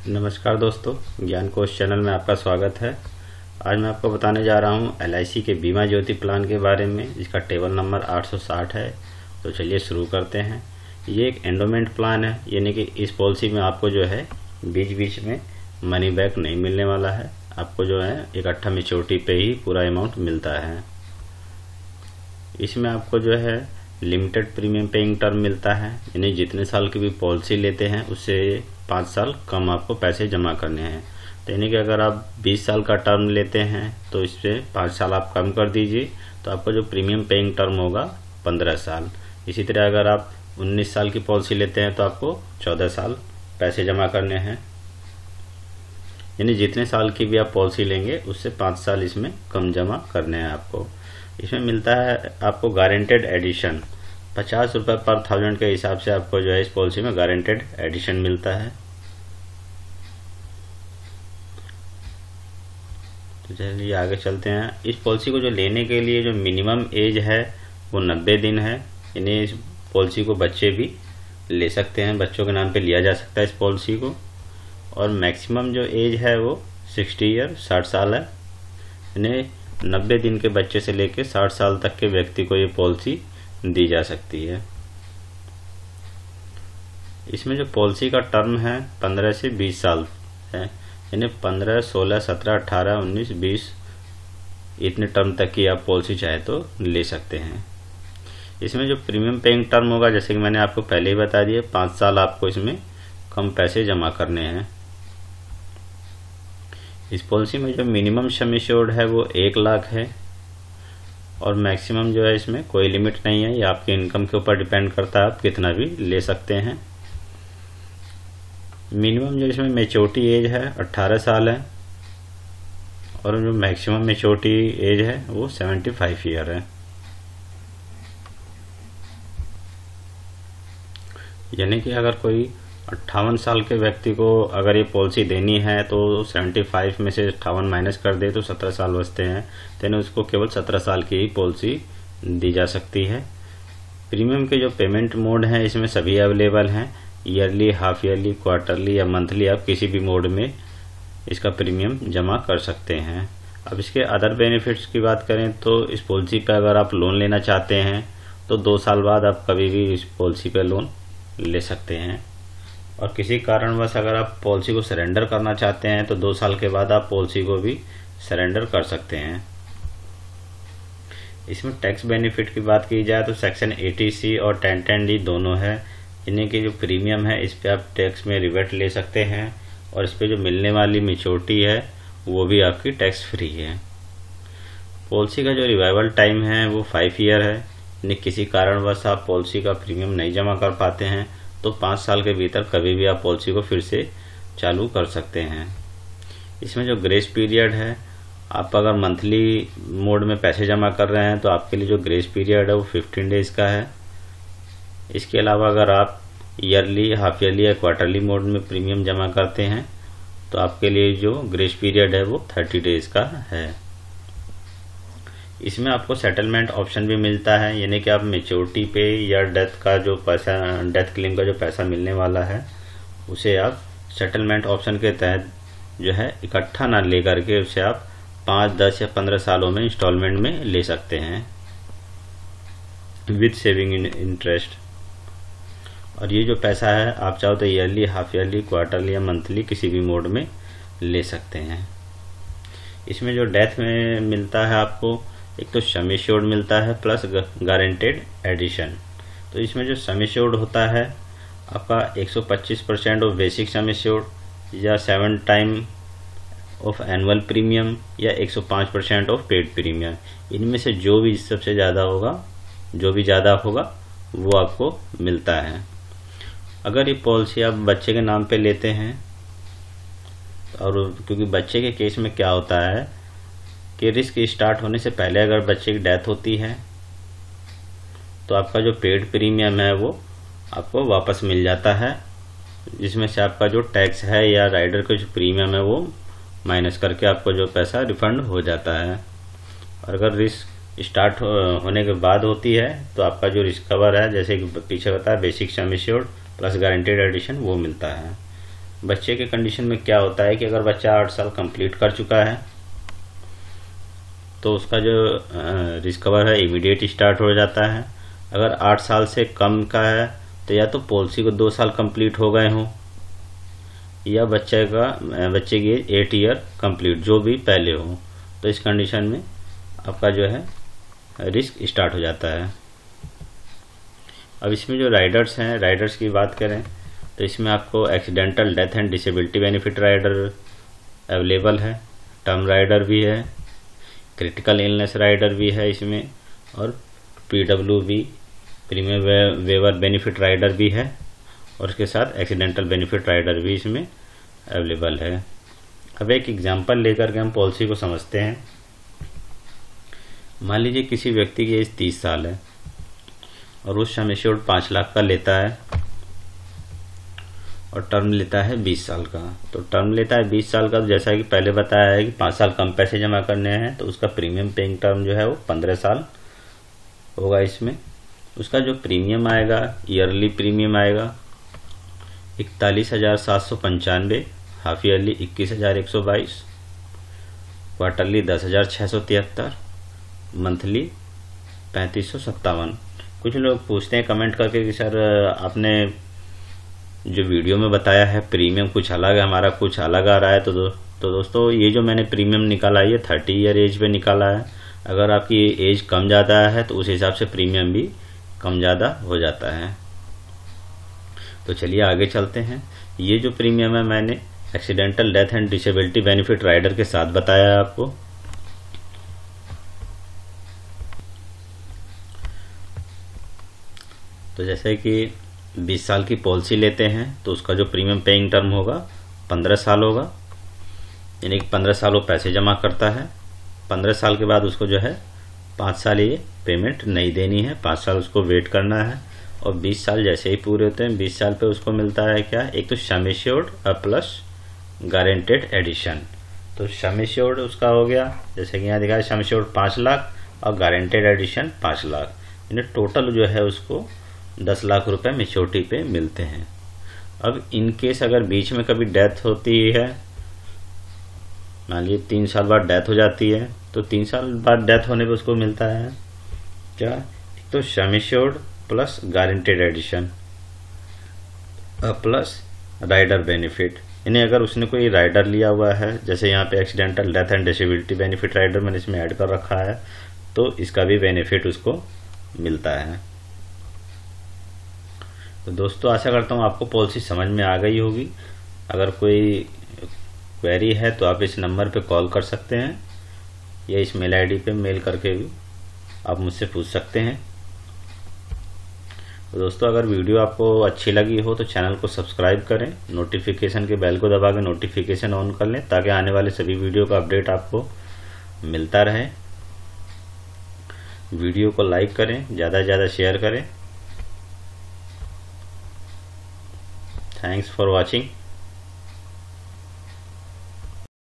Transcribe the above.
नमस्कार दोस्तों, ज्ञान कोश चैनल में आपका स्वागत है। आज मैं आपको बताने जा रहा हूं LIC के बीमा ज्योति प्लान के बारे में, जिसका टेबल नंबर 860 है। तो चलिए शुरू करते हैं। ये एक एंडोमेंट प्लान है, यानी कि इस पॉलिसी में आपको जो है बीच बीच में मनी बैक नहीं मिलने वाला है। आपको जो है इकट्ठा मैच्योरिटी पे ही पूरा अमाउंट मिलता है। इसमें आपको जो है लिमिटेड प्रीमियम पेइंग टर्म मिलता है, यानी जितने साल की भी पॉलिसी लेते हैं उससे 5 साल कम आपको पैसे जमा करने हैं। तो यानी कि अगर आप 20 साल का टर्म लेते हैं तो इससे 5 साल आप कम कर दीजिए, तो आपका जो प्रीमियम पेइंग टर्म होगा 15 साल। इसी तरह अगर आप 19 साल की पॉलिसी लेते हैं तो आपको 14 साल पैसे जमा करने हैं। यानी जितने साल की भी आप पॉलिसी लेंगे उससे 5 साल इसमें कम जमा करने हैं आपको। इसमें मिलता है आपको गारंटेड एडिशन 50 रुपये पर 1000 के हिसाब से आपको जो है इस पॉलिसी में गारंटेड एडिशन मिलता है। तो चलिए आगे चलते हैं। इस पॉलिसी को जो लेने के लिए जो मिनिमम एज है वो 90 दिन है, यानी इस पॉलिसी को बच्चे भी ले सकते हैं, बच्चों के नाम पे लिया जा सकता है इस पॉलिसी को। और मैक्सिमम जो एज है वो 60 ईयर 60 साल है, यानी 90 दिन के बच्चे से लेकर 60 साल तक के व्यक्ति को ये पॉलिसी दी जा सकती है। इसमें जो पॉलिसी का टर्म है 15 से 20 साल है, यानी 15, 16, 17, 18, 19, 20 इतने टर्म तक की आप पॉलिसी चाहे तो ले सकते हैं। इसमें जो प्रीमियम पेइंग टर्म होगा, जैसे कि मैंने आपको पहले ही बता दिया, 5 साल आपको इसमें कम पैसे जमा करने हैं। इस पॉलिसी में जो मिनिमम सम एश्योर्ड है वो 1 लाख है, और मैक्सिमम जो है इसमें कोई लिमिट नहीं है, ये आपके इनकम के ऊपर डिपेंड करता है, आप कितना भी ले सकते हैं। मिनिमम जो इसमें मैच्योरिटी एज है 18 साल है, और जो मैक्सिमम मैच्योरिटी एज है वो 75 ईयर है। यानी कि अगर कोई 58 साल के व्यक्ति को अगर ये पॉलिसी देनी है तो 75 में से 58 माइनस कर दे तो 17 साल बचते हैं, तो उसको केवल 17 साल की ही पॉलिसी दी जा सकती है। प्रीमियम के जो पेमेंट मोड हैं इसमें सभी अवेलेबल हैं, ईयरली, हाफ ईयरली, क्वार्टरली या मंथली, आप किसी भी मोड में इसका प्रीमियम जमा कर सकते हैं। अब इसके अदर बेनिफिट्स की बात करें तो इस पॉलिसी पर अगर आप लोन लेना चाहते हैं तो 2 साल बाद आप कभी भी इस पॉलिसी पर लोन ले सकते हैं। और किसी कारणवश अगर आप पॉलिसी को सरेंडर करना चाहते हैं तो 2 साल के बाद आप पॉलिसी को भी सरेंडर कर सकते हैं। इसमें टैक्स बेनिफिट की बात की जाए तो सेक्शन 80C और 1010D दोनों है, यानी कि जो प्रीमियम है इस पे आप टैक्स में रिबेट ले सकते हैं, और इस पे जो मिलने वाली मैच्योरिटी है वो भी आपकी टैक्स फ्री है। पॉलिसी का जो रिवाइवल टाइम है वो 5 ईयर है, यानी किसी कारणवश आप पॉलिसी का प्रीमियम नहीं जमा कर पाते हैं तो 5 साल के भीतर कभी भी आप पॉलिसी को फिर से चालू कर सकते हैं। इसमें जो ग्रेस पीरियड है, आप अगर मंथली मोड में पैसे जमा कर रहे हैं तो आपके लिए जो ग्रेस पीरियड है वो 15 डेज का है। इसके अलावा अगर आप ईयरली, हाफ ईयरली या क्वार्टरली मोड में प्रीमियम जमा करते हैं तो आपके लिए जो ग्रेस पीरियड है वो 30 डेज का है। इसमें आपको सेटलमेंट ऑप्शन भी मिलता है, यानी कि आप मैच्योरिटी पे या डेथ का जो पैसा, डेथ क्लेम का जो पैसा मिलने वाला है उसे आप सेटलमेंट ऑप्शन के तहत जो है इकट्ठा ना ले करके उसे आप 5, 10 या 15 सालों में इंस्टॉलमेंट में ले सकते हैं विद सेविंग इन इंटरेस्ट। और ये जो पैसा है आप चाहो तो ईयरली, हाफ ईयरली, क्वार्टरली या मंथली किसी भी मोड में ले सकते हैं। इसमें जो डेथ में मिलता है आपको एक तो सम एश्योर्ड मिलता है प्लस गारंटेड एडिशन। तो इसमें जो सम एश्योर्ड होता है आपका 125% ऑफ बेसिक सम एश्योर्ड या 7 टाइम ऑफ एनुअल प्रीमियम या 105% ऑफ पेड प्रीमियम, इनमें से जो भी सबसे ज़्यादा होगा वो आपको मिलता है। अगर ये पॉलिसी आप बच्चे के नाम पे लेते हैं, और क्योंकि बच्चे के केस में क्या होता है कि रिस्क स्टार्ट होने से पहले अगर बच्चे की डेथ होती है तो आपका जो पेड प्रीमियम है वो आपको वापस मिल जाता है, जिसमें से आपका जो टैक्स है या राइडर का जो प्रीमियम है वो माइनस करके आपको जो पैसा रिफंड हो जाता है। और अगर रिस्क स्टार्ट होने के बाद होती है तो आपका जो रिस्क कवर है, जैसे कि पीछे बताया, basic sum assured plus guaranteed addition वो मिलता है। बच्चे के कंडीशन में क्या होता है कि अगर बच्चा 8 साल कंप्लीट कर चुका है तो उसका जो रिस्क कवर है इमीडिएट स्टार्ट हो जाता है। अगर 8 साल से कम का है तो या तो पॉलिसी को 2 साल कंप्लीट हो गए हों या बच्चे की एज 8 ईयर कंप्लीट, जो भी पहले हो, तो इस कंडीशन में आपका जो है रिस्क स्टार्ट हो जाता है। अब इसमें जो राइडर्स हैं, राइडर्स की बात करें तो इसमें आपको accidental death and disability benefit rider available है, टर्म राइडर भी है, क्रिटिकल इलनेस राइडर भी है इसमें, और PWB premium waiver benefit rider भी है, और उसके साथ एक्सीडेंटल बेनिफिट राइडर भी इसमें अवेलेबल है। अब एक एग्जांपल लेकर के हम पॉलिसी को समझते हैं। मान लीजिए किसी व्यक्ति की एज 30 साल है और उस सम एश्योर्ड 5 लाख का लेता है और टर्म लेता है 20 साल का। तो टर्म लेता है 20 साल का, तो जैसा कि पहले बताया है कि 5 साल कम पैसे जमा करने हैं, तो उसका प्रीमियम पेइंग टर्म जो है वो 15 साल होगा। इसमें उसका जो प्रीमियम आएगा, ईयरली प्रीमियम आएगा 41,795, हाफ ईयरली 21,122, क्वार्टरली 10,673, मंथली 3,557। कुछ लोग पूछते हैं कमेंट करके कि सर आपने जो वीडियो में बताया है प्रीमियम कुछ अलग है, हमारा कुछ अलग आ रहा है। तो दोस्तों ये जो मैंने प्रीमियम निकाला है ये 30 ईयर एज पे निकाला है। अगर आपकी एज कम ज़्यादा है तो उस हिसाब से प्रीमियम भी कम ज़्यादा हो जाता है। तो चलिए आगे चलते हैं। ये जो प्रीमियम है मैंने accidental death and disability benefit rider के साथ बताया है आपको। तो जैसे कि 20 साल की पॉलिसी लेते हैं तो उसका जो प्रीमियम पेइंग टर्म होगा 15 साल होगा, यानी कि 15 साल वो पैसे जमा करता है। 15 साल के बाद उसको जो है 5 साल ये पेमेंट नहीं देनी है, 5 साल उसको वेट करना है। और 20 साल जैसे ही पूरे होते हैं 20 साल पे उसको मिलता है क्या, एक तो sum assured plus guaranteed addition. तो सम एश्योर्ड उसका हो गया, जैसे कि यहाँ दिखा है सम एश्योर्ड 5 लाख और गारंटेड एडिशन 5 लाख, यानी टोटल जो है उसको 10 लाख रुपए मेच्योरिटी पे मिलते हैं। अब इन केस अगर बीच में कभी डेथ होती है, मान लीजिए 3 साल बाद डेथ हो जाती है, तो 3 साल बाद डेथ होने पे उसको मिलता है क्या, एक तो sum assured plus guaranteed addition plus rider benefit. यानी अगर उसने कोई राइडर लिया हुआ है, जैसे यहाँ पे accidental death and disability benefit rider मैंने इसमें ऐड कर रखा है, तो इसका भी बेनिफिट उसको मिलता है। तो दोस्तों आशा करता हूँ आपको पॉलिसी समझ में आ गई होगी। अगर कोई क्वेरी है तो आप इस नंबर पे कॉल कर सकते हैं या इस मेल आईडी पे मेल करके भी आप मुझसे पूछ सकते हैं। तो दोस्तों अगर वीडियो आपको अच्छी लगी हो तो चैनल को सब्सक्राइब करें, नोटिफिकेशन के बेल को दबा के नोटिफिकेशन ऑन कर लें ताकि आने वाले सभी वीडियो का अपडेट आपको मिलता रहे। वीडियो को लाइक करें, ज़्यादा से ज़्यादा शेयर करें। Thanks for watching.